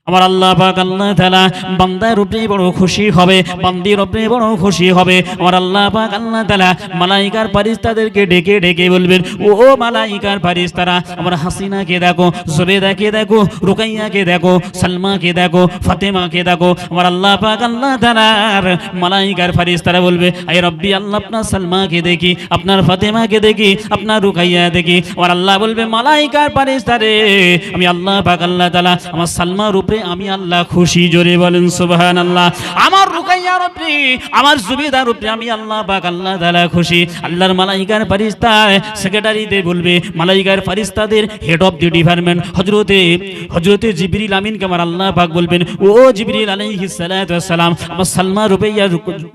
আমার আল্লাহ পাক আল্লাহ তাআলা বান্দার উপরে বড় খুশি হবে, বান্দির উপরে বড় খুশি হবে। আমার আল্লাহ পাক আল্লাহ তাআলা মালাইকার ফেরেশতাদেরকে ডেকে ডেকে বলবেন, ও মালাইকার ফেরেশতারা, আমার হাসিনাকে দেখো, জুবেদাকে দেখো, রুকাইয়াকে দেখো, সালমাকে দেখো, ফাতেমাকে দেখো। আমার আল্লাহ পাক আল্লাহ তাআলার মালাইকার ফেরেশতারা বলবে, আয় রব্বি আল্লাহ, আপনার সালমাকে দেখি, আপনার ফাতেমাকে দেখি, আপনার রুকাইয়া দেখি। আমার আল্লাহ বলবে, মালাইকার ফেরেশতারে, আমি আল্লাহ পাক আল্লাহ তাআলা আমার সালমার উপরে আমি আল্লাহ খুশি। জোরে বলেন সুবহানাল্লাহ। আমার রুকাইয়ার উপরে, আমার জুবেদার উপরে আমি আল্লাহ পাক আল্লাহ তাআলা খুশি। আল্লাহর মালাইকার ফেরেশতা সেক্রেটারিতে বলবে, মালাইকার ফেরেশতাদের হেড অফ দি ডিপার্টমেন্ট হযরতে জিবরিল আমিনকে আমার আল্লাহ পাক বলবেন, ও জিবরিল আলাইহিস সালাতু ওয়াস সালাম, আমার সালমা রুকাইয়া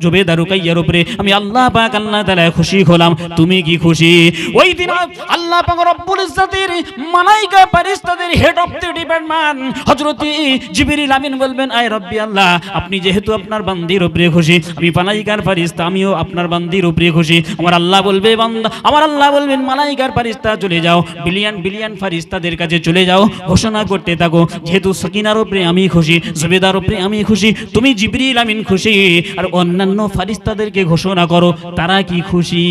জুবেদা রুকাইয়ার উপরে আমি আল্লাহ পাক আল্লাহ তাআলা খুশি হলাম, তুমি কি খুশি? ওই দিন আল্লাহ পাক রব্বুল ইজ্জতের মালাইকা ফেরেশতাদের হেড অফ দি ডিপার্টমেন্ট হযরতে জিবরিল আমিন বলবেন, আয় রব্বি আল্লাহ, আপনি যেহেতু আপনার বান্দির উপরে খুশি, আমি মালাইকার ফেরেশতা আমিও আপনার বান্দির উপরে খুশি। আমার আল্লাহ বলবে, বান্দা, আমার আল্লাহ বলবেন, মালাইকার ফেরেশতা চলে যাও, বিলিয়ন বিলিয়ন ফেরেশতাদের কাছে চলে যাও, ঘোষণা করতে থাকো, যেহেতু সকিনার উপরে আমি খুশি, জুবেদার উপরে আমি খুশি, তুমি জিবরিল আমিন খুশি, আর অন্যান্য ফেরেশতাদেরকে ঘোষণা করো তারা কি খুশি।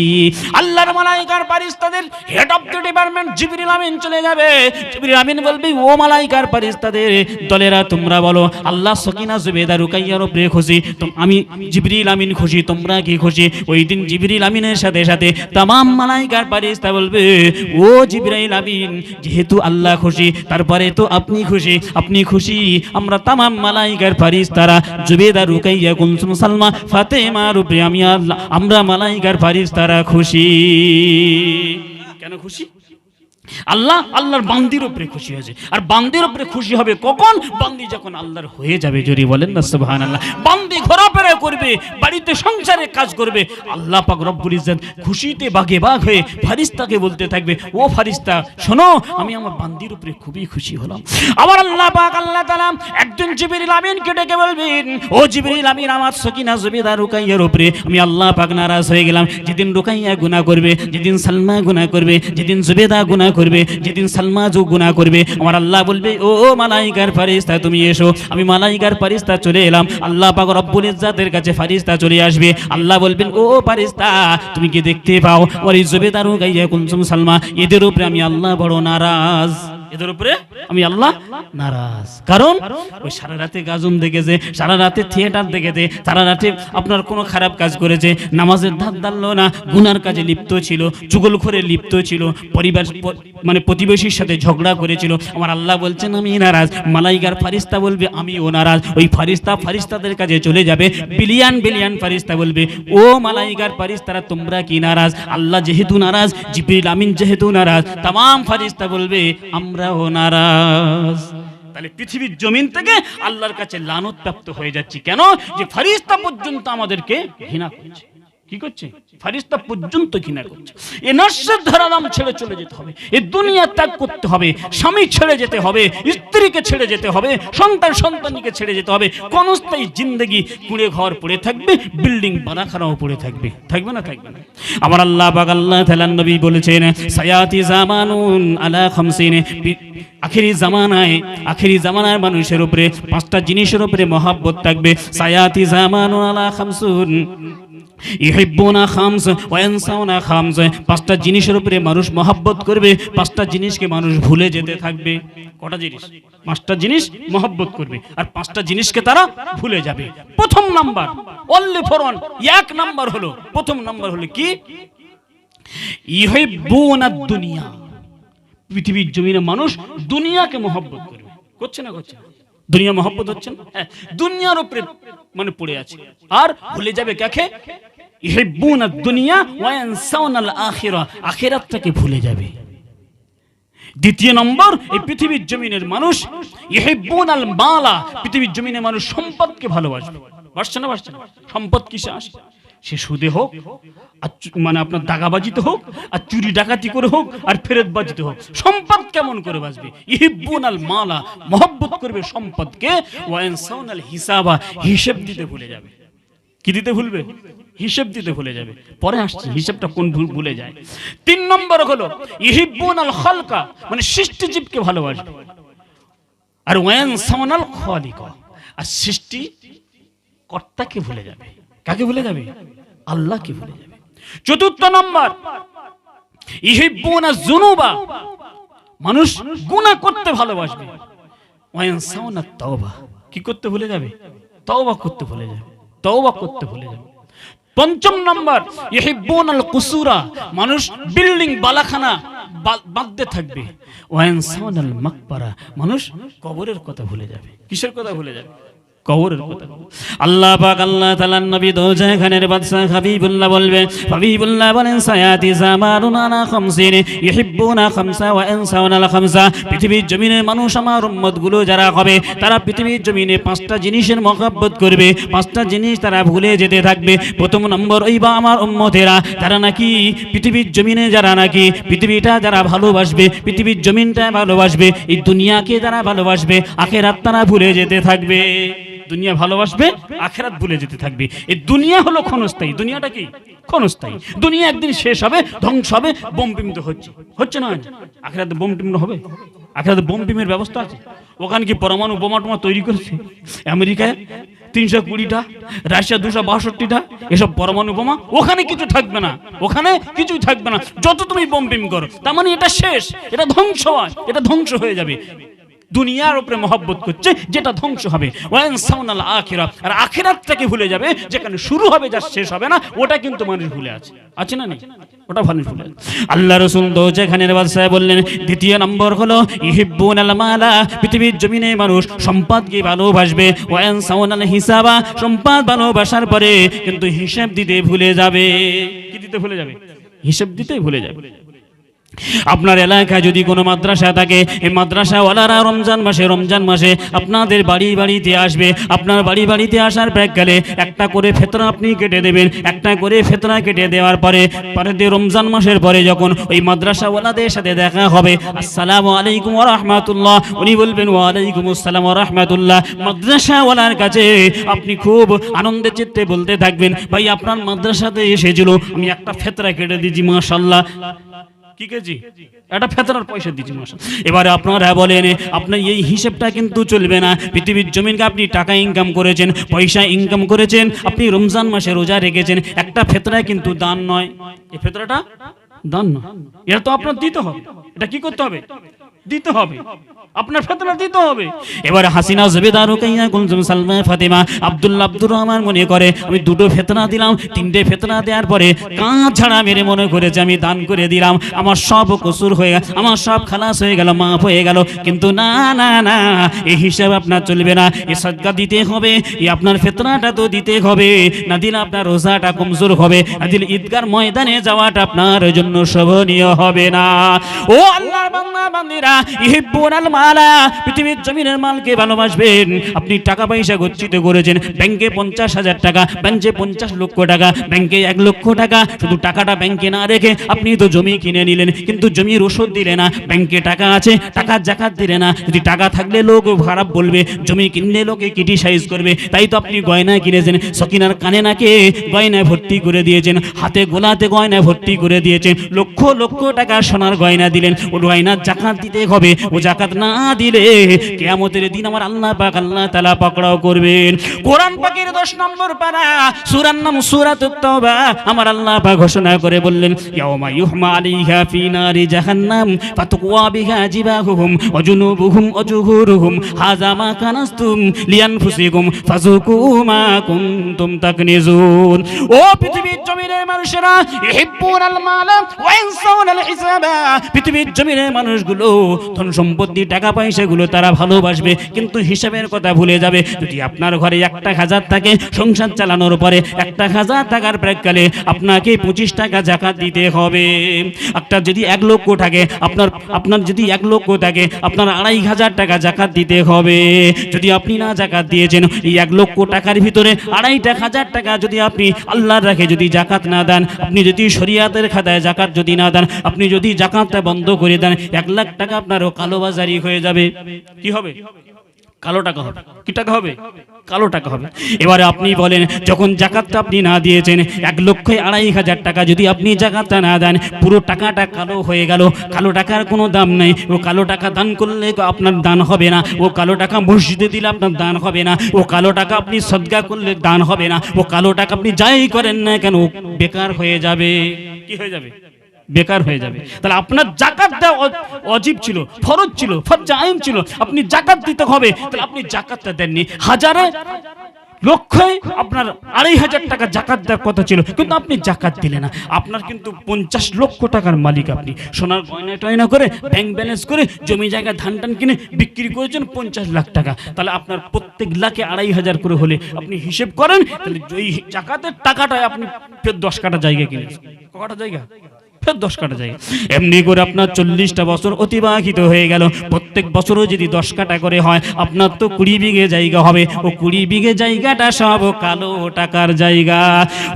আল্লাহর মালাইকার ফেরেশতাদের হেড অফ দি ডিপার্টমেন্ট জিবরিল আমিন চলে যাবে। জিবরিল আমিন বলবে, ও মালাইকার ফেরেশতাদের দলেরা, তোমরা বলো আল্লাহ সকিনা জুবেদা রুকাইয়ার উপরে খুশি, আমি জিবরিল আমিন খুশি, তোমরা কি খুশি? ওই দিন জিবরিল আমিনের সাথে সাথে তামাম মালাইকার ফেরেশতা বলবে, ও জিবরাইল আমিন, যেহেতু আল্লাহ খুশি, তারপরে তো আপনি খুশি, আপনি খুশি, আমরা তামাম মালাইকার ফেরেশতারা জুবেদা রুকাইয়া কুলসুম সালমা ফাতেমার উপরে আমি আল্লাহ, আমরা মালাইকার ফেরেশতারা খুশি। কেন খুশি? আল্লাহ আল্লাহর বান্দির উপরে খুশি হয়েছে। আর বান্দির উপরে খুশি হবে কখন? বান্দি যখন আল্লাহর হয়ে যাবে। জোরে বলেন না সুবহানাল্লাহ। বান্দি ঘোরাফেরা করবে, বাড়িতে সংসারে কাজ করবে, আল্লাহ পাক রব্বুল ইজ্জত খুশিতে বাগে বাগ হয়ে ফেরেশতাকে বলতে থাকবে, ও ফেরেশতা শোনো, আমি আমার বান্দির উপরে খুবই খুশি হলাম। আবার আল্লাহ পাক আল্লাহ তাআলা একজন জিবরিল আমিনকে ডেকে বলবেন, ও জিবরিল আমিন, আমার সকিনা জুবেদা রুকাইয়ার উপরে আমি আল্লাহ পাক নারাজ হয়ে গেলাম। যেদিন রুকাইয়া গুনাহ করবে, যেদিন সালমা গুনাহ করবে, যেদিন জুবেদা গুনাহ করবে, যেদিন সালমা যো গুনাহ করবে, আমার আল্লাহ বলবে, ও মালাইকার ফেরেশতা তুমি এসো। আমি মালাইকার ফেরেশতা চলে এলাম। আল্লাহ পাক রব্বুল ইজ্জতের কাছে ফেরেশতা চলে আসবে। আল্লাহ বলবেন, ও ফেরেশতা তুমি কি দেখতে পাও, ওই জুবেদা রুকাইয়া কুলসুম সালমা এদের উপরে আমি আল্লাহ বড় নারাজ, এদের উপরে আমি আল্লাহ নারাজ। কারণ ওই সারা রাতে গাজন দেখেছে, সারা রাতে থিয়েটার দেখেছে, সারা রাতে আপনার কোনো খারাপ কাজ করেছে, নামাজের ধার ধারলো না, গুনার কাজে লিপ্ত ছিল, চুগলখোরে লিপ্ত ছিল, পরিবার মানে প্রতিবেশীর সাথে ঝগড়া করেছিল। আমার আল্লাহ বলছেন আমি নারাজ। মালাইকার ফেরেশতা বলবে আমিও নারাজ। ওই ফেরেশতাদের কাছে চলে যাবে, বিলিয়ন বিলিয়ন ফেরেশতা বলবে, ও মালাইকার ফেরেশতারা তোমরা কি নারাজ? আল্লাহ যেহেতু নারাজ, জিবরিল আমিন যেহেতু নারাজ, তামাম ফেরেশতা বলবে আমরাও নারাজ। তাহলে পৃথিবীর জমিন থেকে আল্লাহর কাছে লানত প্রাপ্ত হয়ে যাচ্ছে। কেন? যে ফেরেশতা পর্যন্ত আমাদেরকে ঘৃণা করছে। কি করছে? ফেরেশতা পর্যন্ত ঘৃণা করছে। এ নশ্বর ধরাধাম ছেড়ে চলে যেতে হবে, এই দুনিয়া ত্যাগ করতে হবে, স্বামী ছেড়ে যেতে হবে, স্ত্রীকে ছেড়ে যেতে হবে, সন্তানকে ছেড়ে যেতে হবে। ক্ষণস্থায়ী জিন্দেগি কুঁড়ে ঘর পড়ে থাকবে, বিল্ডিং বানাখানাও পড়ে থাকবে, থাকবে না? থাকবে না। আমার আল্লাহ পাক আল্লাহ তাআলা নবী বলেছেন, সায়াতি জামানুন আলা খামসিনে, আখিরি জামানায় মানুষের উপরে পাঁচটা জিনিসের উপরে মহব্বত থাকবে। সায়াতি জামানুন আলা খামসুন ইহিব্বুনা খামস ওয়া ইয়ানসাউনা খামস। পাঁচটা জিনিসের উপরে মানুষ মহব্বত করবে, পাঁচটা জিনিসকে মানুষ ভুলে যেতে থাকবে। কটা জিনিস? পাঁচটা জিনিস মহব্বত করবে, আর পাঁচটা জিনিসকে তারা ভুলে যাবে। প্রথম নাম্বার, অনলি ফর ওয়ান, এক নাম্বার হলো, প্রথম নাম্বার হলো কি? ইহিব্বুনা দুনিয়া। পৃথিবীর জমিনে মানুষ দুনিয়াকে মহব্বত করবে। করছে না? করছে না? দুনিয়া মহব্বত হচ্ছে না? হ্যাঁ, দুনিয়ার উপরে মানে পড়ে আছে, আর ভুলে যাবে কাকে? ইহিব্বুনা দুনিয়া ওয়া ইয়ানসাউনাল আখিরা, আখিরাতটাকে ভুলে যাবে। দ্বিতীয় নম্বর, এই পৃথিবীর জমিনের মানুষ ইহিব্বুনাল মালা, পৃথিবীর জমিনে মানুষ সম্পদকে ভালোবাসবে। বাসছে না? বাসছে না? সম্পদ কিসে আসে? সে সুদে হোক, আর মানে আপনার দাগাবাজিতে হোক, আর চুরি ডাকাতি করে হোক, আর ফেরতবাজিতে হোক, সম্পদ কেমন করে বাঁচবে? ইহিব্বুনাল মালা, মহব্বত করবে সম্পদকে, ওয়া ইয়ানসাউনাল হিসাবা, হিসাব দিতে ভুলে যাবে। কি দিতে ভুলবে? হিসাব দিতে ভুলে যাবে। পরে আসছে হিসাবটা কোন ভুলে যায়। তিন নম্বর হলো ইহিব্বুনাল খালকা, মানে সৃষ্টিজীবকে ভালোবাসবে। আর ওয়ানসাউনাল খালিক, আর সৃষ্টি কর্তাকে ভুলে যাবে। কাকে ভুলে যাবে? আল্লাহকে ভুলে যাবে। চতুর্থ নম্বর, ইহিব্বুনা যুনুবা, মানুষ গুনাহ করতে ভালোবাসবে। ওয়ানসাউনা তাওবা, কি করতে ভুলে যাবে? তওবা করতে ভুলে যাবে, তওবা করতে ভুলে যাবে। পঞ্চম নম্বর, ইহিব্বুনাল কুসুরা, মানুষ বিল্ডিং বালাখানা বাঁধতে থাকবে। ওয়ানসাউনাল মাকবারা, মানুষ কবরের কথা ভুলে যাবে। কিসের কথা ভুলে যাবে? কবরের কথা। আল্লাহ পাক আল্লাহ তাআলার নবী দোজাখানের বাদশা হাবিবুল্লাহ বলবেন, হাবিবুল্লাহ বলেন সায়াতি জামানুন আলা খামসিন ইহিব্বুনা খামসা ওয়া ইয়ানসাউনাল খামসা, পৃথিবীর জমিনে মানুষ আমার উম্মতগুলো যারা হবে তারা পৃথিবীর জমিনে পাঁচটা জিনিসের মহব্বত করবে, পাঁচটা জিনিস তারা ভুলে যেতে থাকবে। প্রথম নম্বর, ওই বা আমার উম্মতেরা তারা নাকি পৃথিবীর জমিনে যারা নাকি পৃথিবীটা যারা ভালোবাসবে, পৃথিবীর জমিনটা ভালোবাসবে, এই দুনিয়াকে যারা ভালোবাসবে, আখিরাত তারা ভুলে যেতে থাকবে। দুনিয়া ভালোবাসবে, আখিরাত ভুলে যেতে থাকবে। এই দুনিয়া হলো ক্ষণস্থায়ী। দুনিয়াটা কি? ক্ষণস্থায়ী। দুনিয়া একদিন শেষ হবে, ধ্বংস হবে, বোম বিম তো হচ্ছে না। আখিরাতে বোম টিম হবে? আখিরাতে বোম বিমের ব্যবস্থা আছে? ওখানে কি পরমাণু বোমা টোমা তৈরি করেছে? আমেরিকায় 320টা, রাশিয়া 262টা, এসব পরমাণু বোমা। ওখানে কিছু থাকবে না, ওখানে কিছুই থাকবে না। যত তুমি বোম বিম করো, তার মানে এটা শেষ, এটা ধ্বংস হয়, এটা ধ্বংস হয়ে যাবে। দুনিয়ার উপরে মহব্বত করছে যেটা ধ্বংস হবে। ওয়ানসাউনাল আখিরাত, আর আখিরাতটাকে ভুলে যাবে, যেখানে শুরু হবে যা শেষ হবে না, ওটা কিন্তু মানুষ ভুলে আছে না নেই? ওটা মানুষ ভুলে আছে। আল্লাহ রাসূল দোজাখানের বাদশা বললেন, দ্বিতীয় নম্বর হলো ইহিব্বুনাল মালা, পৃথিবীর জমিনে মানুষ সম্পদকে ভালোবাসবে। ওয়ানসাউনাল হিসাবা, সম্পদ ভালোবাসার পরে কিন্তু হিসাব দিতে ভুলে যাবে। কি দিতে ভুলে যাবে? হিসাব দিতে ভুলে যাবে। আপনার এলাকায় যদি কোনো মাদ্রাসা থাকে, এই মাদ্রাসাওয়ালারা রমজান মাসে আপনাদের বাড়িতে আসবে। আপনার বাড়িতে আসার প্রাককালে একটা করে ফিতরা আপনি কেটে দেবেন। একটা করে ফিতরা কেটে দেওয়ার পরে রমজান মাসের পরে যখন ওই মাদ্রাসাওয়ালাদের সাথে দেখা হবে, আসসালামু আলাইকুম ওয়া রাহমাতুল্লাহ, উনি বলবেন ওয়া আলাইকুম আসসালাম ওয়া রাহমাতুল্লাহ। মাদ্রাসাওয়ালার কাছে আপনি খুব আনন্দের চিত্তে বলতে থাকবেন, ভাই আপনার মাদ্রাসাতে এসেছিল, আমি একটা ফিতরা কেটে দিয়েছি, মাশাআল্লাহ। কি কেজি? একটা ফেতরার পয়সা দিচ্ছি মাশাআল্লাহ। এবারে আপনারা বলেন, আপনার এই হিসাবটা কিন্তু চলবে না। পৃথিবীর জমিনকে আপনি টাকা ইনকাম করেছেন, পয়সা ইনকাম করেছেন, আপনি রমজান মাসে রোজা রেখেছেন, একটা ফেতরা কিন্তু দান নয়। এই ফেতরাটা দান নয়, এটা তো আপনার দিতে হবে। এটা কি করতে হবে? দিতে হবে, আপনার ফেতরা দিতে হবে। এবারে হাসিনা, জুবেদা, রুকাইয়া, কুলসুম, সালমা, ফাতেমা, আব্দুল্লাহ, আব্দুর রহমান মনে করে আমি দুটো ফেতরা দিলাম, তিনটে ফেতরা দেওয়ার পরে কাঁধ ছাড়া মেরে মনে করেছে আমি দান করে দিলাম, আমার সব কসুর হয়ে গেল, আমার সব খালাস হয়ে গেল, মাফ হয়ে গেল। কিন্তু না না না, এই হিসাব আপনার চলবে না। এ সাদকা দিতে হবে, এই আপনার ফেতরাটা তো দিতে হবে, না দিলে আপনার রোজাটা কমজোর হবে, না দিলে ঈদগার ময়দানে যাওয়াটা আপনার জন্য শোভনীয় হবে না। ও আল্লাহর বান্দা বান্দিরা, ইহিব্বুনাল মালা, পৃথিবীর জমিনের মালকে ভালোবাসবেন। আপনি টাকা পয়সা গচ্ছিত করেছেন, ব্যাংকে 50,000 টাকা, ব্যাংকে 50 লক্ষ টাকা, ব্যাংকে 1 লক্ষ টাকা, শুধু টাকাটা ব্যাংকে না রেখে আপনি তো জমি কিনে নিলেন, কিন্তু জমির ওষুধ দিলে না। ব্যাংকে টাকা আছে, টাকার জাকাত দিলে না। যদি টাকা থাকলে লোক খারাপ বলবে, জমি কিনলে লোকে ক্রিটিসাইজ করবে। তাই তো আপনি গয়না কিনেছেন, সকিনার কানে নাকে গয়না ভর্তি করে দিয়েছেন, হাতে গোলাতে গয়না ভর্তি করে দিয়েছেন, লক্ষ লক্ষ টাকা সোনার গয়না দিলেন। ও গয়নার জাকাত দিতে হবে, ও জাকাত না দিলে কিয়ামতের দিন আমার আল্লাহ পাক আল্লাহ তাআলা পাকড়াও করবেন। কোরআন পাকের 10 নম্বর পারা, সূরার নাম সূরাতুত তাওবা, আমার আল্লাহ পাক ঘোষণা করে বললেন, ইয়াউমা ইউহমা আলাইহা ফি নারি জাহান্নাম ফাতুকওয়া বিহা জিবাহুহুম ওয়া জুনুবুহুম ওয়া জুহুরুহুম হাযা মা কানাসতুম লিয়ানফুসিকুম ফাযুকু মা কুনতুম তাকনিজুন। ও পৃথিবীর জমিনের মানুষেরা, ইহিব্বুনাল মালা ওয়া ইয়ানসাউনাল হিসাবা, পৃথিবীর জমিনের মানুষগুলো ধন সম্পত্তি টাকা পয়সাগুলো তারা ভালোবাসবে, কিন্তু হিসাবের কথা ভুলে যাবে। যদি আপনার ঘরে 1,000 থাকে, সংসার চালানোর পরে 1,000 টাকার প্রাককালে আপনাকে 25 টাকা জাকাত দিতে হবে। একটা যদি 1 লক্ষ থাকে, আপনার যদি 1 লক্ষ থাকে, আপনার 2,500 টাকা জাকাত দিতে হবে। যদি আপনি না জাকাত দিয়েছেন, এই 1 লক্ষ টাকার ভিতরে 2,500 টাকা যদি আপনি আল্লাহর রাখে যদি জাকাত না দেন, আপনি যদি শরিয়াতের খাতায় জাকাত যদি না দেন, আপনি যদি জাকাতটা বন্ধ করে দেন, 1 লাখ টাকা আপনারও কালোবাজারি হয়ে যাবে। কি হবে? কালো টাকা হবে। কি টাকা হবে? কালো টাকা হবে। এবারে আপনি বলেন, যখন জাকাতটা আপনি না দিয়েছেন, 1,02,500 টাকা যদি আপনি জাকাতটা না দেন, পুরো টাকাটা কালো হয়ে গেল। কালো টাকার কোনো দাম নাই। ও কালো টাকা দান করলে আপনার দান হবে না। ও কালো টাকা মসজিদে দিলে আপনার দান হবে না। ও কালো টাকা আপনি সদকা করলে দান হবে না। ও কালো টাকা আপনি যাই করেন না কেন বেকার হয়ে যাবে। কি হয়ে যাবে? বেকার হয়ে যাবে। তাহলে আপনার জাকাত দেওয়া ওয়াজিব ছিল, ফরজ ছিল, ফরজ আইন ছিল, আপনি জাকাত দিতে হবে। তাহলে আপনি জাকাতটা দেননি। হাজারে লক্ষে আপনার 2,500 টাকা জাকাত দেওয়ার কথা ছিল, কিন্তু আপনি জাকাত দিলেন না। আপনার কিন্তু 50 লক্ষ টাকার মালিক আপনি। সোনার গয়না টয়না করে, ব্যাংক ব্যালেন্স করে, জমি জায়গা ধান টান কিনে বিক্রি করেছেন 50 লাখ টাকা। তাহলে আপনার প্রত্যেক লাখে 2,500 করে হলে আপনি হিসেব করেন, তাহলে ওই জাকাতের টাকাটায় আপনি ফের 10 কাঠা জায়গা কিনেছেন। কটা জায়গা? 10 কাঠা জায়গা। এমনি করে আপনার 40টা বছর অতিবাহিত হয়ে গেল। প্রত্যেক বছরও যদি 10 কাঠা করে হয়, আপনার তো 20 বিঘে জায়গা হবে। ও 20 বিঘে জায়গাটা সব কালো টাকার জায়গা।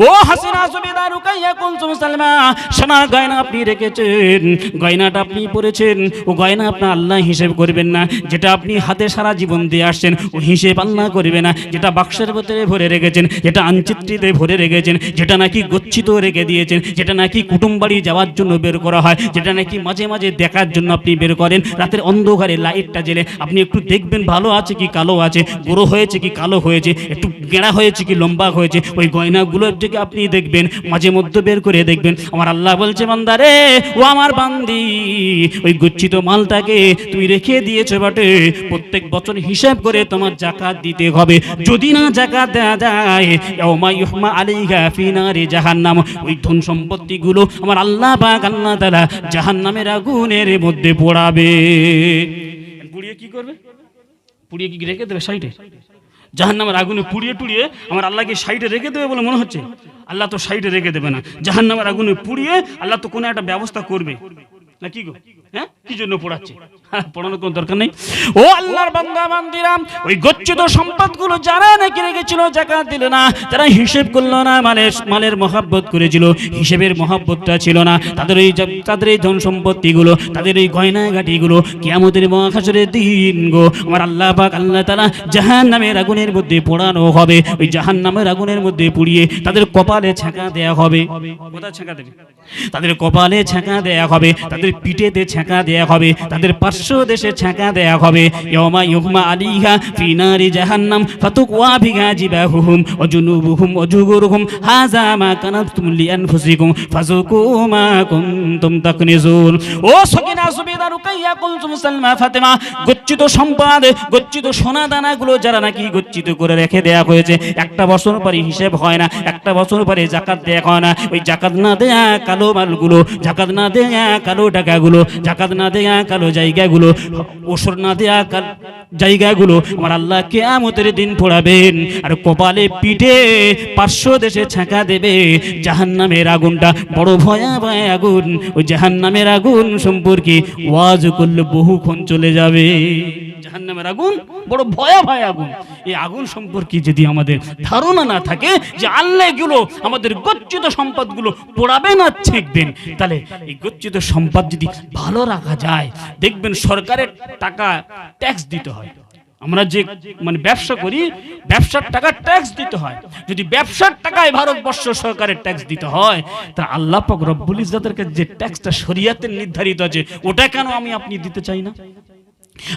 ও হাসিনা সুবিদা রুকাইয়া কুলসুম সালমা, সোনার গয়না আপনি রেখেছেন, গয়নাটা আপনি পরেছেন, ও গয়না আপনার আল্লাহ হিসেব করবেন না। যেটা আপনি হাতে সারা জীবন দিয়ে আসছেন, ও হিসেব আল্লাহ করবে না। যেটা বাক্সের ভিতরে ভরে রেখেছেন, যেটা আনচিত্রিতে ভরে রেখেছেন, যেটা নাকি গচ্ছিত রেখে দিয়েছেন, যেটা নাকি কুটুম বাড়ি যাওয়ার জন্য বের করা হয়, যেটা নাকি মাঝে মাঝে দেখার জন্য আপনি বের করেন, রাতের অন্ধকারে লাইটটা জেলে আপনি একটু দেখবেন ভালো আছে কি কালো আছে, গোরো হয়েছে কি কালো হয়েছে, একটু গেঁড়া হয়েছে কি লম্বা হয়েছে, ওই গয়নাগুলোর দিকে আপনি দেখবেন, মাঝে মধ্যে বের করে দেখবেন। আমার আল্লাহ বলছে, বান্দারে ও আমার বান্দি, ওই গচ্ছিত মালটাকে তুমি রেখে দিয়েছো বটে, প্রত্যেক বছর হিসাব করে তোমার জাকাত দিতে হবে। যদি না জাকাত দেওয়া যায়, ইয়াউমা ইউহমা আলাইহা ফি নারি জাহান্নাম, ওই ধন সম্পত্তিগুলো আমার আল্লাহ পাক আল্লাহ তাআলা জাহান্নামের আগুনের মধ্যে পোড়াবে। পুড়িয়ে কি করবে? পুড়িয়ে কি রেখে দেবে সাইডে? জাহান্নামের আগুনে পুড়িয়ে টুড়িয়ে আমার আল্লাহকে সাইডে রেখে দেবে বলে মনে হচ্ছে? আল্লাহ তো সাইডে রেখে দেবে না। জাহান্নামের আগুনে পুড়িয়ে আল্লাহ তো কোনো একটা ব্যবস্থা করবে না। কি গো? হ্যাঁ, কি জন্য পোড়াচ্ছে? পড়ানোর কোনো দরকার নেই। ও আল্লাহর বান্দা বান্দিরা, ওই গচ্ছিত সম্পদগুলো যারা নাকি রেখেছিল, জাকাত দিল না, যারা হিসেব করলো না, মালের মহাব্বত করেছিল, হিসেবের মহাব্বতটা ছিল না, তাদের এই ধন সম্পত্তিগুলো, তাদের এই গয়নাগাটিগুলো কিয়ামতের মহাশরের দিন গো আমার আল্লাহ পাক আল্লাহ তাআলা জাহান্নামের আগুনের মধ্যে পোড়ানো হবে। ওই জাহান্নামের আগুনের মধ্যে পুড়িয়ে তাদের কপালে ছ্যাঁকা দেয়া হবে। কোথায় ছ্যাঁকা দেবে? তাদের কপালে ছ্যাঁকা দেয়া হবে, তাদের পিঠেতে ছ্যাঁকা দেয়া হবে, তাদের পার্শ্ব দেশে ছ্যাঁকা দেয়া হবে। ইয়াউমা ইউহমা আলাইহা ফি নারি জাহান্নাম ফাতুকওয়া বিহা জিবাহুহুম ওয়া জুনুবুহুম ওয়া জুহুরুহুম হাযা মা কানাতুম লিআনফুসিকুম ফাযুকু মা কুনতুম তাকনিজুন। ও সকিনা সুবিদা রুকাইয়া কুলসুম সালমা ফাতেমা, গচ্ছিত সম্পদ, গচ্ছিত সোনা দানাগুলো যারা নাকি গচ্ছিত করে রেখে দেয়া হয়েছে, একটা বছর পরে হিসেব হয় না, একটা বছর পরে জাকাত দেয়া হয় না। ওই জাকাত না দেয়া কালো মালগুলো, জাকাত না দেয়া কালো টাকাগুলো, জাকাত না দেয়া কালো জায়গাগুলো, ওসর না দেয়া জায়গাগুলো আমার আল্লাহ কিয়ামতের দিন পোড়াবেন। আর কপালে পিঠে পার্শ্ব দেশে ছ্যাঁকা দেবে জাহান্নামের আগুনটা, বড় ভয়াবহ আগুন। ওই জাহান্নামের আগুন সম্পর্কে ওয়াজ করলে বহুক্ষণ চলে যাবে। জাহান্নামের আগুন বড় ভয়াবহ আগুন। এই আগুন সম্পর্কে যদি আমাদের ধারণা না থাকে যে আল্লাহ এগুলো আমাদের গচ্ছিত সম্পদগুলো পোড়াবেন আর ছেঁকবেন, তাহলে এই গচ্ছিত সম্পদ যদি ভালো রাখা যায়, দেখবেন সরকারের টাকা ট্যাক্স দিতে হয়। আমরা যে ব্যবসা করি, ব্যবসার টাকা ট্যাক্স দিতে হয়। যদি ব্যবসার টাকায় ভারতবর্ষ সরকারের ট্যাক্স দিতে হয়, তা আল্লাহ পাক রব্বুল ইজ্জতের কাছে যে ট্যাক্সটা শরীয়তে নির্ধারিত আছে, ওটা কেন আমি আপনি দিতে চাই না?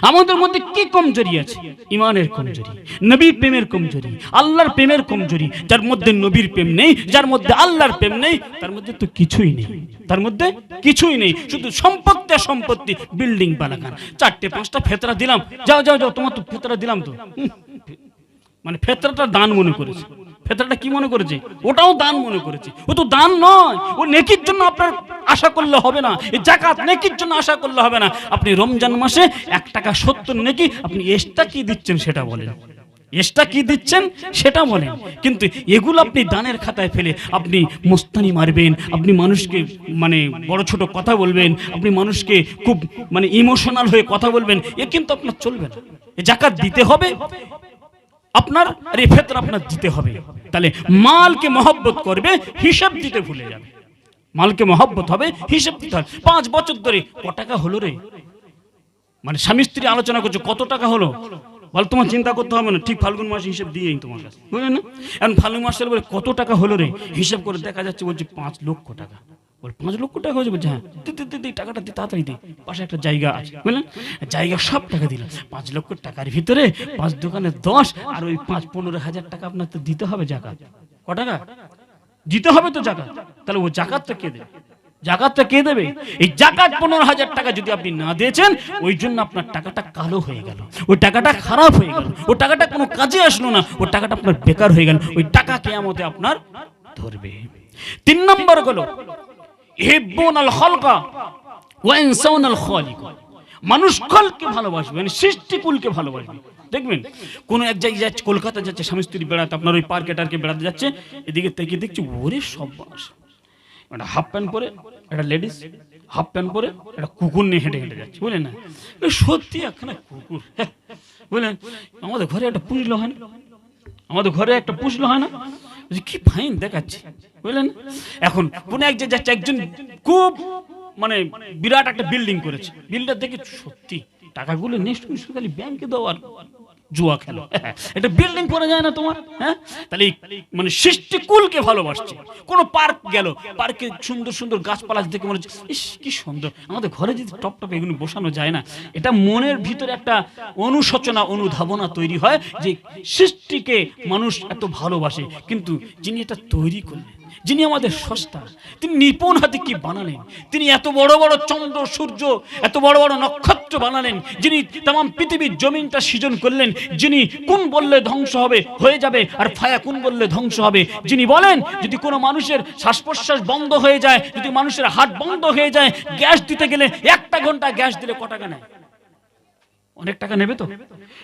আমাদের মধ্যে কি কমজোরি আছে? ইমানের কমজোরি, নবীর প্রেমের কমজোরি, আল্লাহর প্রেমের কমজোরি। যার মধ্যে নবীর প্রেম নেই, যার মধ্যে আল্লাহর প্রেম নেই, তার মধ্যে তো কিছুই নেই, তার মধ্যে কিছুই নেই। শুধু সম্পত্তি আর সম্পত্তি, বিল্ডিং বানাগান, 4-5টা ফেতরা দিলাম, যাও যাও যাও, তোমার তো ফেতরা দিলাম তো, ফেতরাটা দান মনে করেছে। ফেতরাটা কি মনে করেছে? ওটাও দান মনে করেছে। ও তো দান নয়, ও নেকির জন্য আপনার আশা করলে হবে না। এই জাকাত নেকির জন্য আশা করলে হবে না। আপনি রমজান মাসে 1 টাকা 70 নেকি, আপনি এক্সট্রা কি দিচ্ছেন সেটা বলেন, এক্সট্রা কি দিচ্ছেন সেটা বলেন। কিন্তু এগুলো আপনি দানের খাতায় ফেলে আপনি মস্তানি মারবেন, আপনি মানুষকে বড় ছোট কথা বলবেন, আপনি মানুষকে খুব ইমোশনাল হয়ে কথা বলবেন, এ কিন্তু আপনার চলবে না। এই জাকাত দিতে হবে আপনার, আর এই ফেতরা আপনার দিতে হবে। তাহলে মালকে মহব্বত করবে, হিসাব দিতে ভুলে যাবে। মালকে মহব্বত হবে, হিসাব দিতে হবে। 5 বছর ধরে ক টাকা হলো রে, স্বামী স্ত্রী আলোচনা করছে, কত টাকা হলো? বল তোমার চিন্তা করতে হবে না, ঠিক ফাল্গুন মাস হিসেব দিয়েই তোমার কাছে, বুঝলেন না? এখন ফাল্গুন মাসের বলে কত টাকা হলো রে, হিসাব করে দেখা যাচ্ছে বলছে 5 লক্ষ টাকা। বল 5 লক্ষ টাকা হয়েছে? বলছে হ্যাঁ। টাকাটা দিয়ে তাড়াতাড়ি দে, পাশে একটা জায়গা আছে, বুঝলেন? জায়গা সব টাকা দিলাম। 5 লক্ষ টাকার ভিতরে 5 দোকানে 10, আর ওই 5-15 হাজার টাকা আপনার তো দিতে হবে জাকাত। ক টাকা দিতে হবে তো জাকাত? তাহলে ও জাকাতটা কে দেবে? জাকাতটা কে দেবে? এই জাকাত 15,000 টাকা যদি আপনি না দিয়েছেন, ওই জন্য আপনার টাকাটা কালো হয়ে গেল, ওই টাকাটা খারাপ হয়ে গেল, ওই টাকাটা কোনো কাজে আসলো না, ওই টাকাটা আপনার বেকার হয়ে গেল, ওই টাকা কিয়ামতে আপনার ধরবে। 3 নম্বর হলো ইহিব্বুনাল খালকা ওয়া ইনসাউনাল খালিক। মানুষ খলকে ভালোবাসবে, মানে সৃষ্টিকুলকে ভালোবাসবে। দেখবেন কোন এক জায়গায় যাচ্ছে, কলকাতা যাচ্ছে স্বামী স্ত্রী বেড়াতে, আপনার ওই পার্কে টার্কে বেড়াতে যাচ্ছে, এদিকে থেকে দেখছি ওরে সব একটা হাফ প্যান্ট পরে একটা লেডিস, হাফ প্যান্ট পরে একটা কুকুর নিয়ে হেঁটে হেঁটে যাচ্ছে, বুঝলেন না? সত্যি একখানা কুকুর, বুঝলেন? আমাদের ঘরে একটা পুষলো হয় না, আমাদের ঘরে একটা পুষলো হয় না, কি ফাইন দেখাচ্ছে, বুঝলেন? এখন কোন এক জায়গায় যাচ্ছে, একজন খুব মানে বিরাট একটা বিল্ডিং করেছে, বিল্ডার দেখে সত্যি টাকাগুলো নেক্সট খালি ব্যাংকে দাও আর জুয়া খেলো, এটা বিল্ডিং করা যায় না তোমার? হ্যাঁ, তাহলে মানে সৃষ্টিকুলকে ভালোবাসছে। কোন পার্ক গেল, পার্কে সুন্দর সুন্দর গাছপালা দেখে মনে হচ্ছে ইস কি সুন্দর, আমাদের ঘরে যদি টপ টপ এগুলো বসানো যায় না, এটা মনের ভিতরে একটা অনুশোচনা অনুধাবনা তৈরি হয় যে সৃষ্টিকে মানুষ এত ভালোবাসে। কিন্তু যিনি এটা তৈরি করলেন, যিনি আমাদের স্রষ্টা, তিনি নিপুণ হাতে কি বানালেন, তিনি এত বড় বড় চন্দ্র সূর্য, এত বড় বড় নক্ষত্র বানালেন, যিনি তাম পৃথিবীর জমিনটা সৃজন করলেন, যিনি কোন বললে ধ্বংস হবে হয়ে যাবে আর ফায়া কোন বললে ধ্বংস হবে, যিনি বলেন যদি কোনো মানুষের শ্বাস প্রশ্বাস বন্ধ হয়ে যায়, যদি মানুষের হার্ট বন্ধ হয়ে যায়, গ্যাস দিতে গেলে 1 ঘন্টা গ্যাস দিলে ক টাকা নেয়? অনেক টাকা নেবে তো।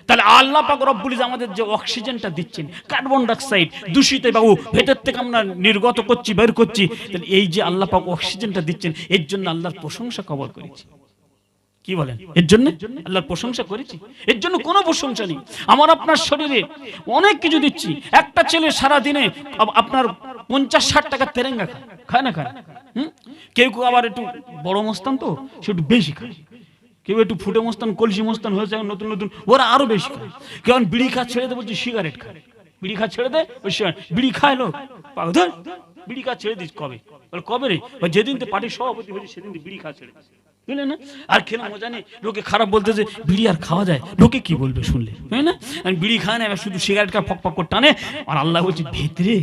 তাহলে আল্লাহ পাক রব্বুল ইজ্জত আমাদের যে অক্সিজেনটা দিচ্ছেন, কার্বন ডাইঅক্সাইড দূষিত বাবু ভেতর থেকে আমরা নির্গত করছি, বের করছি, তাহলে এই যে আল্লাহ পাক অক্সিজেনটা দিচ্ছেন, এর জন্য আল্লাহর প্রশংসা কবর করেছি। কি বলেন? এর জন্য আল্লাহর প্রশংসা করেছি, এর জন্য কোনো প্রশংসা নেই। আমার আপনার শরীরে অনেক কিছু দিচ্ছি। একটা ছেলে সারা দিনে আপনার 50-60 টাকা তেরেঙ্গা খায় না খায়? কেউ কেউ আবার একটু বড় মস্তান, তো সে একটু বেশি খায়। কেউ একটু ফুটে মস্তান, কলসি মস্তান হয়েছে নতুন নতুন, ওরা আরো বেশি খায়। কেউ বিড়ি খা ছেড়ে দে, বলছে সিগারেট খায়, বিড়ি খা ছেড়ে দে, ওই বিড়ি খায় লোক, বিড়ি খা ছেড়ে দিস কবে? কবে রে? যেদিন তো পার্টির সভাপতি হয়েছে সেদিন বিড়ি খা ছেড়ে দিস, বুঝলেন না? আর খেলে মজা নেই, লোকে খারাপ বলতে যে বিড়ি আর খাওয়া যায়, লোকে কি বলবে শুনলে, তাই না? বিড়ি খায় না, শুধু সিগারেট খা ফক ফক করে টানে। আর আল্লাহ বলছে ভেতরে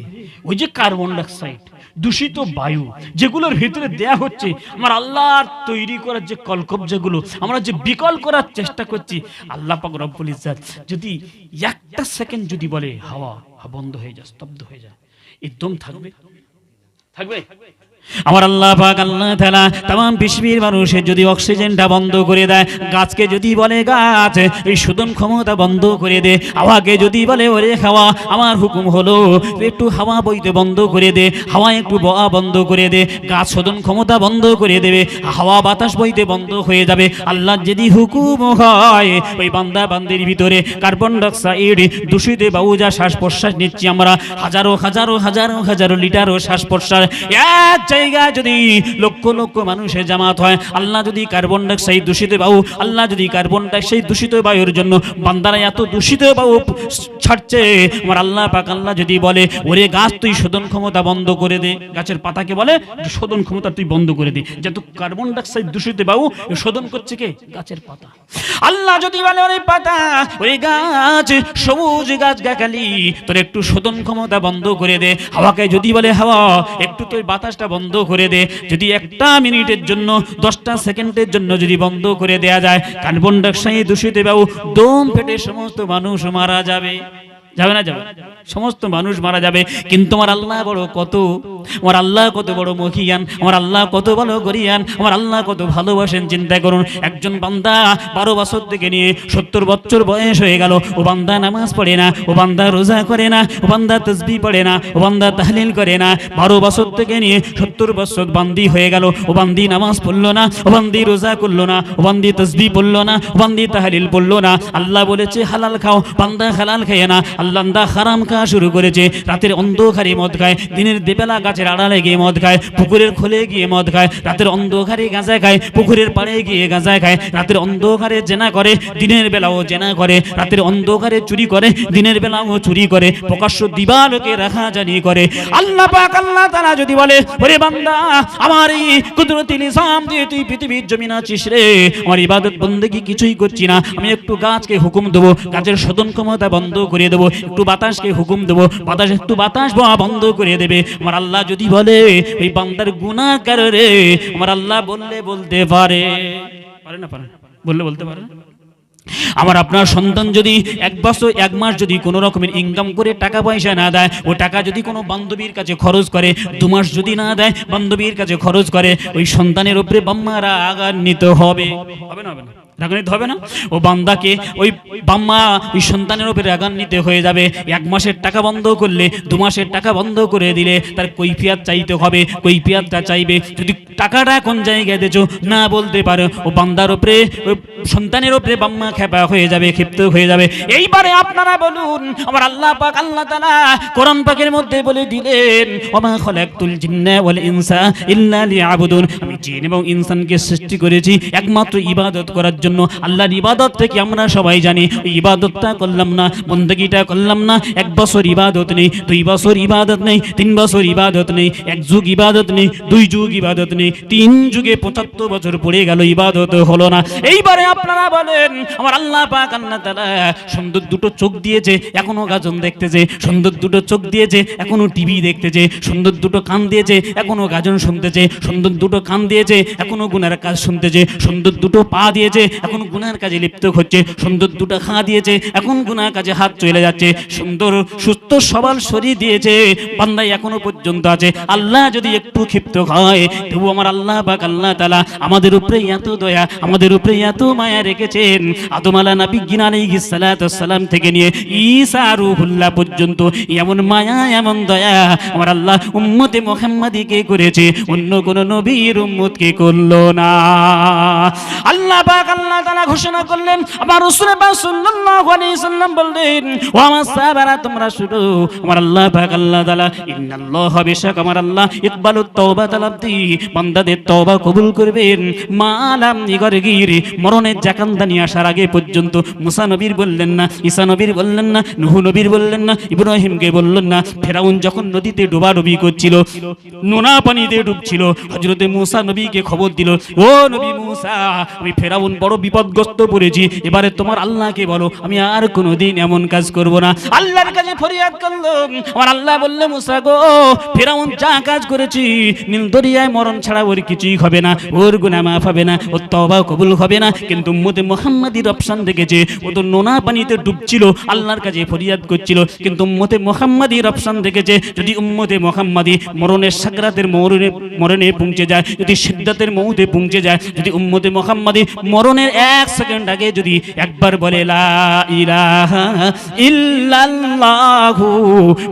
ওই যে কার্বন ডাইঅক্সাইড দূষিত বায়ু যেগুলোর ভিতরে দেয়া হচ্ছে, আমার আল্লাহর তৈরি করার যে কলকব, যেগুলো আমরা যে বিকল করার চেষ্টা করছি, আল্লাহ পাক রব্বুল ইজ্জত যদি 1 সেকেন্ড যদি বলে হাওয়া বন্ধ হয়ে যায়, স্তব্ধ হয়ে যায়, একদম থাকবে? থাকবে? আমার আল্লাহ পাক আল্লাহ তাআলা तमाम পৃথিবীর মানুষের যদি অক্সিজেনটা বন্ধ করে দেয়, গাছকে যদি বলে গাছ এই শোধন ক্ষমতা বন্ধ করে দে, হাওয়াকে যদি বলে ওরে হাওয়া আমার হুকুম হলো একটু হাওয়া বইতে বন্ধ করে দে, হাওয়া একটু বওয়া বন্ধ করে দে, গাছ শোধন ক্ষমতা বন্ধ করে দেবে, হাওয়া বাতাস বইতে বন্ধ হয়ে যাবে। আল্লাহর যদি হুকুম হয়, ওই বান্দা বান্দির ভিতরে কার্বন ডাইঅক্সাইড দূষিত বায়ু যা শ্বাস প্রশ্বাস নিচ্ছি আমরা, হাজারো হাজারো হাজারো হাজারো লিটারও শ্বাস প্রশ্বাস, এক জায়গায় যদি লক্ষ লক্ষ মানুষের জামাত হয়, আল্লাহ যদি কার্বন ডাইঅক্সাইড দূষিত বায়ু, আল্লাহ যদি কার্বন ডাইঅক্সাইড দূষিত বায়ুর জন্য বান্দারা এত দূষিত বায়ু ছাড়ছে, আমার আল্লাহ পাক আল্লাহ যদি বলে ওরে গাছ তুই শোধন ক্ষমতা বন্ধ করে দে, গাছের পাতাকে বলে শোধন ক্ষমতা তুই বন্ধ করে দে, যেহেতু কার্বন ডাইঅক্সাইড দূষিত বায়ু শোধন করছে কে? গাছের পাতা। আল্লাহ যদি বলে ওরে পাতা ওই গাছ সবুজ গাছ গাছালি তোর একটু শোধন ক্ষমতা বন্ধ করে দে, হাওয়াকে যদি বলে হাওয়া একটু তোর বাতাসটা বন্ধ করে দে, যদি 1 মিনিটের জন্য 10 সেকেন্ডের জন্য যদি বন্ধ করে দেয়া যায়, কার্বন ডাইঅক্সাইড দূষিত বায়ু দম ফেটে সমস্ত মানুষ মারা যাবে। যাবে না? যাবে, সমস্ত মানুষ মারা যাবে। কিন্তু আমার আল্লাহ বড় কত, আমার আল্লাহ কত বড় মহিয়ান, আমার আল্লাহ কত বড় গরিয়ান, আমার আল্লাহ কত ভালোবাসেন। চিন্তা করুন, একজন বান্দা 12 বছর থেকে নিয়ে 70 বছর বয়স হয়ে গেল, ও বান্দা নামাজ পড়ে না, ও বান্দা রোজা করে না, ও বান্দা তাসবিহ পড়ে না, ও বান্দা তাহলিল করে না। 12 বছর থেকে নিয়ে 70 বছর বান্দি হয়ে গেল, ও বান্দি নামাজ পড়লো না, ও বান্দি রোজা করলো না, ও বান্দি তাসবিহ পড়লো না, ও বান্দি তাহলিল পড়লো না। আল্লাহ বলেছে হালাল খাও, বান্দা হালাল খায় না। আল্লাহ হারাম খাওয়া শুরু করেছে, রাতের অন্ধকারে মদ খায়, দিনের বেলা গাছের আড়ালে গিয়ে মদ খায়, পুকুরের খোলে গিয়ে মদ খায়, রাতের অন্ধকারে গাঁজা খায়, পুকুরের পাড়ে গিয়ে গাঁজা খায়, রাতের অন্ধকারে জেনা করে, দিনের বেলাও জেনা করে, রাতের অন্ধকারে চুরি করে, দিনের বেলাও চুরি করে, প্রকাশ্য দিবালোকে রাখাজানি করে। আল্লাহ পাক আল্লাহ তাআলা যদি বলে, ওরে বান্দা, আমার এই কুদরতি নিজাম দিয়ে তুই পৃথিবীর জমিন আছিস রে, আমার ইবাদত বন্দেগী কিছুই করছি না, আমি একটু গাছকে হুকুম দেবো, গাছের শোধন ক্ষমতা বন্ধ করে দেবো, একটু বাতাসকে হুকুম দেবো, বাতাস একটু বাতাস বওয়া বন্ধ করে দেবে। আমার আল্লাহ যদি বলে, ওই বান্দার গুনাহগার রে, আমার আল্লাহ বললে বলতে পারে, পারে না? পারে? বললে বলতে পারে? আমার আপনার সন্তান যদি 1 বছর 1 মাস যদি কোনো রকমের ইনকাম করে টাকা পয়সা না দেয়, ও টাকা যদি কোনো বান্ধবীর কাছে খরচ করে, 2 মাস যদি না দেয়, বান্ধবীর কাছে খরচ করে, ওই সন্তানের উপরে বাম্মারা রাগান্বিত হবে, হবে না? হবে না? রাগান্বিত হবে না? ও বান্দাকে ওই বাম্মা ওই সন্তানের উপরে রাগান্বিত হয়ে যাবে। 1 মাসের টাকা বন্ধ করলে 2 মাসের টাকা বন্ধ করে দিলে তার কৈফিয়ত চাইতে হবে, কৈফিয়তটা চাইবে। যদি টাকাটা কোন জায়গায় দিয়েছো না বলতে পারো, ও বান্দার উপরে ওই সন্তানের উপরে বাম্মা খেপা হয়ে যাবে, ক্ষিপ্ত হয়ে যাবে। এইবারে আপনারা বলুন, আমার আল্লাহ পাক আল্লাহ তাআলা কোরআন পাকের মধ্যে বলে দিলেন, ওমা খালাকতুল জিন্না ওয়াল ইনসা ইল্লা লিয়াবুদুন, আমি জিন এবং ইনসানকে সৃষ্টি করেছি একমাত্র ইবাদত করার জন্য। আল্লাহর ইবাদত থেকে আমরা সবাই জানি, ওই ইবাদতটা করলাম না, বন্দেগীটা করলাম না, 1 বছর ইবাদত নেই, 2 বছর ইবাদত নেই, 3 বছর ইবাদত নেই, 1 যুগ ইবাদত নেই, 2 যুগ ইবাদত নেই, 3 যুগে 75 বছর পড়ে গেল, ইবাদত হলো না। এইবারে আপনারা বলেন, আমার আল্লাহ পাক আল্লাহ তাআলা সুন্দর দুটো চোখ দিয়েছে, এখনো গাজন দেখতেছে, সুন্দর দুটো চোখ দিয়েছে, এখনো টিভি দেখতেছে, সুন্দর দুটো কান দিয়েছে, এখনো গাজন শুনতেছে, সুন্দর দুটো কান দিয়েছে, এখনো গুনার কাজ শুনতেছে, সুন্দর দুটো পা দিয়েছে, এখন গুনার কাজে লিপ্ত হচ্ছে, সুন্দর দুটো খা দিয়েছে, এখন গুনার কাজে হাত চলে যাচ্ছে, সুন্দর সুস্থ সবল শরীর দিয়েছে, বান্দা এখনো পর্যন্ত আছে। আল্লাহ যদি একটু ক্ষিপ্ত হয়, তবু আমার আল্লাহ পাক আল্লাহ তাআলা আমাদের উপরে এত দয়া, আমাদের উপরে এত মায়া রেখেছেন। আদম আলাইহিস সালাম থেকে নিয়ে ঈসা রূহুল্লাহ পর্যন্ত এমন মায়া এমন দয়া আমার আল্লাহ উম্মতে মুহাম্মাদীকে করেছে, অন্য কোন নবীর উম্মতকে করলো না। আল্লাহ পাক আল্লাহ তাআলা ঘোষণা করলেন, আমার রাসূল পাক সাল্লাল্লাহু আলাইহি সাল্লাম বললেন, ও আমার সাহাবারা তোমরা শুনো, আমার আল্লাহ পাক আল্লাহ তাআলা ইন্নাল্লাহ বেশক আমার আল্লাহ ইকবালুত তাওবাতাল আবদি, বান্দাদের তওবা কবুল করবেন, মালাম নিগরগির, মরণের জাকান্দানি আসার আগে পর্যন্ত। মুসা নবীর বললেন না, ঈসা নবীর বললেন না, নূহ নবীর বললেন না, ইব্রাহিমকে বললেন না। ফেরাউন যখন নদীতে ডুবাডুবি করছিল, নোনা পানিতে ডুবছিল, হযরতে মুসা নবীকে খবর দিল, ও নবী মুসা, আমি ফেরাউন বড় বিপদগ্রস্ত পড়েছি, এবারে তোমার আল্লাহকে বলো আমি আর কোনোদিন এমন কাজ করব না। আল্লাহর কাছে ফরিয়াদ করলো, আমার আল্লাহ বললে, মুসা গো, ফেরাউন যা কাজ করেছি নীল দরিয়ায় মরণ ছাড়া ওর কিছুই হবে না, ওর গুনাহ মাফ হবে না, ওর তওবা কবুল হবে না। কিন্তু উম্মতে মুহাম্মাদীর অপশন দেখেছে, ও তো নোনা পানিতে ডুবছিল, আল্লাহর কাছে ফরিয়াদ করছিল, কিন্তু উম্মতে মুহাম্মাদীর অপশন দেখেছে, যদি উম্মতে মুহাম্মাদী মরণের সাকরাতের মরণে পৌঁছে যায়, যদি সিদ্ধাতের মৌতে পৌঁছে যায়, যদি উম্মতে মুহাম্মাদী মরণের 1 সেকেন্ড আগে যদি একবার বলে লা ইলাহা ইল্লাল্লাহু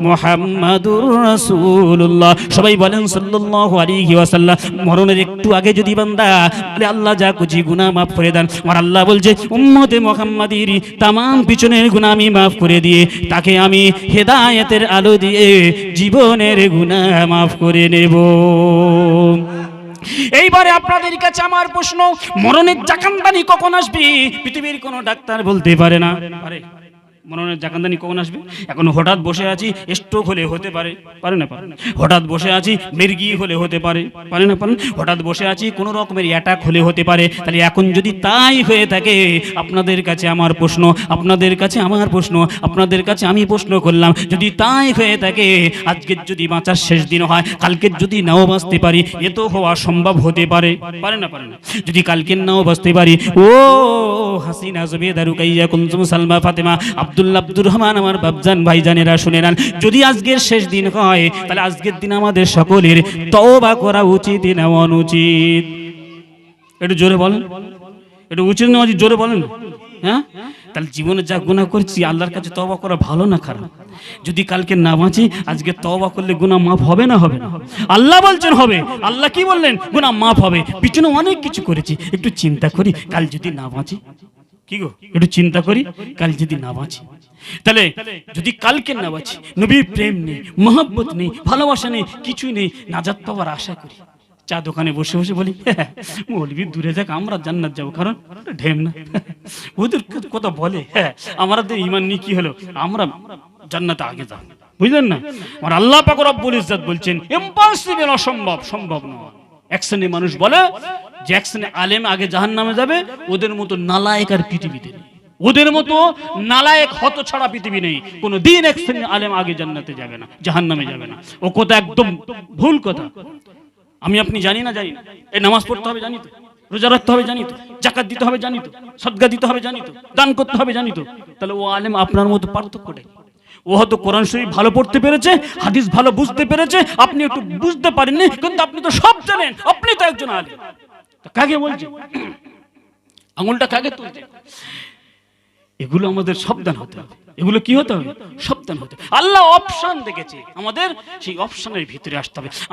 মুহাম্মাদুর রাসূলুল্লাহ, সবাই বলেন সাল্লাল্লাহু আলাইহি ওয়াসাল্লাম, মরণের একটু আগে যদি বান্দা বলে আল্লাহ যা কুছি গুনাহ মাফ করে দেন, আমার আল্লাহ বলছে উম্মতে মুহাম্মাদীর তামাম পিছনের গুনাহ আমি মাফ করে দিয়ে তাকে আমি হেদায়েতের আলো দিয়ে জীবনের গুনাহ মাফ করে নেব। এইবারে আপনাদের কাছে আমার প্রশ্ন, মরণের জাকান্দানি কখন আসবে? পৃথিবীর কোনো ডাক্তার বলতে পারে না। পারে? মরণের জাকান্দানি কখন আসবে? এখন হঠাৎ বসে আছি, স্ট্রোক হলে হতে পারে, পারে না? পারে। হঠাৎ বসে আছি, মির্গি হলে হতে পারে, পারে না? পারে। হঠাৎ বসে আছি, কোনো রকমের অ্যাটাক হলে হতে পারে। তাহলে এখন যদি তাই হয়ে থাকে, আপনাদের কাছে আমার প্রশ্ন, আপনাদের কাছে আমার প্রশ্ন, আপনাদের কাছে আমি প্রশ্ন করলাম, যদি তাই হয়ে থাকে, আজকের যদি বাঁচার শেষ দিন হয়, কালকের যদি নাও বাঁচতে পারি, এ তো হওয়া সম্ভব হতে পারে, পারে না? পারে না? যদি কালকের নাও বাঁচতে পারি, ও হাসিনা জুবেদা রুকাইয়া কুলসুম সালমা ফাতেমা আব্দুল্লাহ আব্দুর রহমান আমার বাপজান ভাইজানেরা শুনে নেন, যদি আজকের শেষ দিন হয়, তাহলে আজকের দিন আমাদের সকলের তওবা করা উচিত না অনুচিত? একটু জোরে বলেন, একটু উচিত না জোরে বলেন। হ্যাঁ, তাহলে জীবনে যা গুনাহ করছি আল্লাহর কাছে তওবা করা ভালো না খারাপ? যদি কালকে না বাঁচি, আজকে তওবা করলে গুনাহ মাফ হবে না হবে না? আল্লাহ বলছেন হবে। আল্লাহ কি বললেন? গুনাহ মাফ হবে। পিছনে অনেক কিছু করেছি, একটু চিন্তা করি কাল যদি না বাঁচি, কি গো একটু চিন্তা করি কাল যদি না বাঁচি। তাহলে যদি কালকে না বাঁচি, নবীর প্রেম নেই, মহব্বত নেই, ভালোবাসা নেই, কিছুই নেই, নাজাত পাওয়ার আশা করি, চা দোকানে বসে বসে বলি মৌলবি দূরে যাক, আমরা জান্নাত যাবো, কারণ ঢেম না, ওদের কথা বলে, হ্যাঁ আমাদের ইমান নিয়ে কি হলো, আমরা জান্নাতে আগে যাব, বুঝলেন না? আর আল্লাহ পাক রব্বুল ইজ্জত বলছেন ইম্পসিবল, অসম্ভব, সম্ভব নয়। এক শ্রেণীর মানুষ বলে যে এক শ্রেণীর আলেম আগে জাহান্নামে যাবে, ওদের মতো নালায়েক আর পৃথিবীতে নেই, ওদের মতো নালায়েক হত ছাড়া পৃথিবী নেই, কোন দিন এক শ্রেণীর আলেম আগে জান্নাতে যাবে না, জাহান্নামে যাবে না। ও কথা একদম ভুল কথা। আমি আপনি জানি না, এই নামাজ পড়তে হবে জানি তো, রোজা রাখতে হবে জানি তো, যাকাত দিতে হবে জানি তো, সদকা দিতে হবে জানি তো, দান করতে হবে জানি তো, তাহলে ও আলেম আপনার মতো পার্থক্যটাই। ও হয়তো কোরআন শরীফ ভালো পড়তে পেরেছে, হাদিস ভালো বুঝতে পেরেছে, আপনি একটু বুঝতে পারেননি, কিন্তু আপনি তো সব জানেন, আপনি তো একজন আলেম। কাকে বলছে, আঙুলটা কাকে তুলছে? এগুলো আমাদের সাবধান হতে হবে, এগুলো কি হতে হবে, সাবধান হতে হবে। আল্লাহ অপশন দেখেছে, আমাদের সেই অপশনের ভিতরে আসতে হবে।